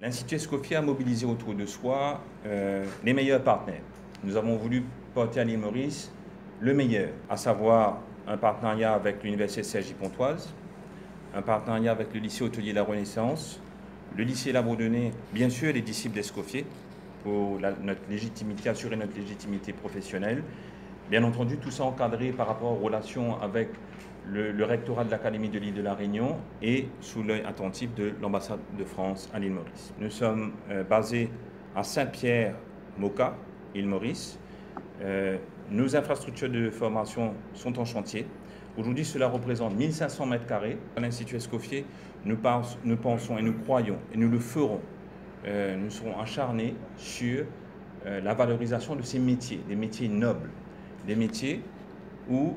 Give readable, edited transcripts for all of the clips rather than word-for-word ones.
L'Institut Escoffier a mobilisé autour de soi les meilleurs partenaires. Nous avons voulu porter à l'île Maurice le meilleur, à savoir un partenariat avec l'Université Cergy-Pontoise, un partenariat avec le lycée hôtelier de la Renaissance, le lycée La Bourdonnais, bien sûr les disciples d'Escoffier, pour assurer notre légitimité professionnelle. Bien entendu, tout ça encadré par rapport aux relations avec le rectorat de l'Académie de l'île de la Réunion et sous l'œil attentif de l'ambassade de France à l'île Maurice. Nous sommes basés à Saint-Pierre-Moka, île Maurice. Nos infrastructures de formation sont en chantier. Aujourd'hui, cela représente 1500 mètres carrés. À l'Institut Escoffier, nous pensons et nous croyons, et nous le ferons. Nous serons acharnés sur la valorisation de ces métiers, des métiers nobles, des métiers où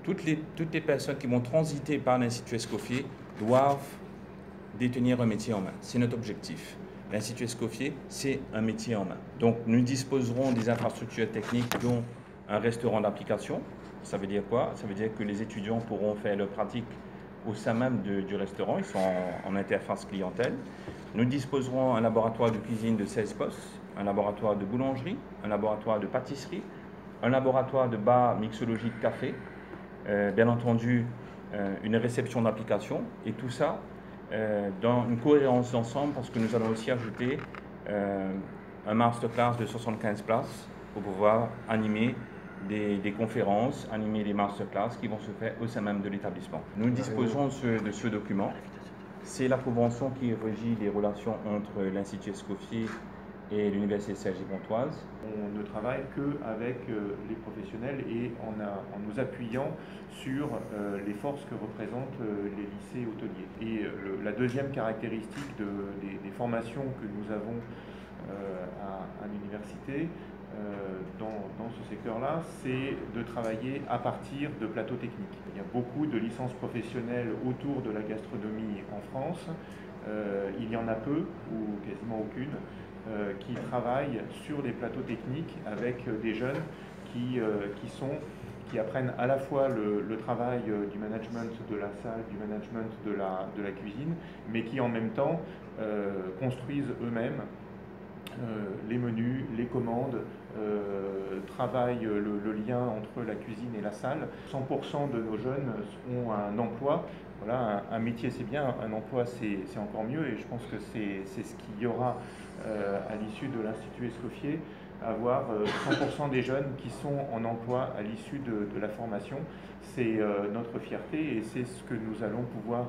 toutes les personnes qui vont transiter par l'Institut Escoffier doivent détenir un métier en main. C'est notre objectif. L'Institut Escoffier, c'est un métier en main. Donc nous disposerons des infrastructures techniques, dont un restaurant d'application. Ça veut dire quoi? Ça veut dire que les étudiants pourront faire leur pratique au sein même du restaurant. Ils sont en interface clientèle. Nous disposerons un laboratoire de cuisine de 16 postes, un laboratoire de boulangerie, un laboratoire de pâtisserie, un laboratoire de bar mixologie de café, bien entendu une réception d'application, et tout ça dans une cohérence d'ensemble, parce que nous allons aussi ajouter un masterclass de 75 places pour pouvoir animer des conférences, animer des masterclass qui vont se faire au sein même de l'établissement. Nous disposons de ce document. C'est la convention qui régit les relations entre l'Institut Escoffier et l'Université Cergy-Pontoise. On ne travaille qu'avec les professionnels et en nous appuyant sur les forces que représentent les lycées hôteliers. Et la deuxième caractéristique des formations que nous avons à l'université dans ce secteur-là, c'est de travailler à partir de plateaux techniques. Il y a beaucoup de licences professionnelles autour de la gastronomie en France. Il y en a peu, ou quasiment aucune, qui travaillent sur les plateaux techniques avec des jeunes qui apprennent à la fois le travail du management de la salle, du management de la cuisine, mais qui en même temps construisent eux-mêmes les menus, les commandes, travaillent le lien entre la cuisine et la salle. 100% de nos jeunes ont un emploi. Voilà, un métier c'est bien, un emploi c'est encore mieux, et je pense que c'est ce qu'il y aura à l'issue de l'Institut Escoffier, avoir 100% des jeunes qui sont en emploi à l'issue de la formation. C'est notre fierté, et c'est ce que nous allons pouvoir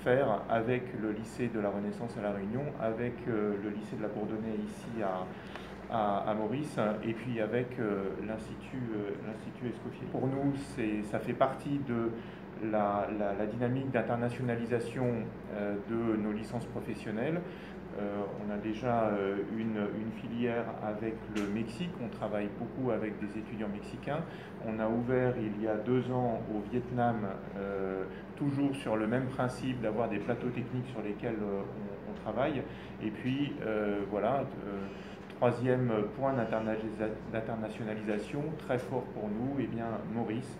faire avec le lycée de la Renaissance à La Réunion, avec le lycée de la Bourdonnais ici à Maurice, et puis avec l'Institut Escoffier. Pour nous, ça fait partie de la dynamique d'internationalisation de nos licences professionnelles. On a déjà une filière avec le Mexique, on travaille beaucoup avec des étudiants mexicains. On a ouvert il y a 2 ans au Vietnam, toujours sur le même principe d'avoir des plateaux techniques sur lesquels on travaille. Et puis voilà, troisième point d'internationalisation très fort pour nous, eh bien, Maurice.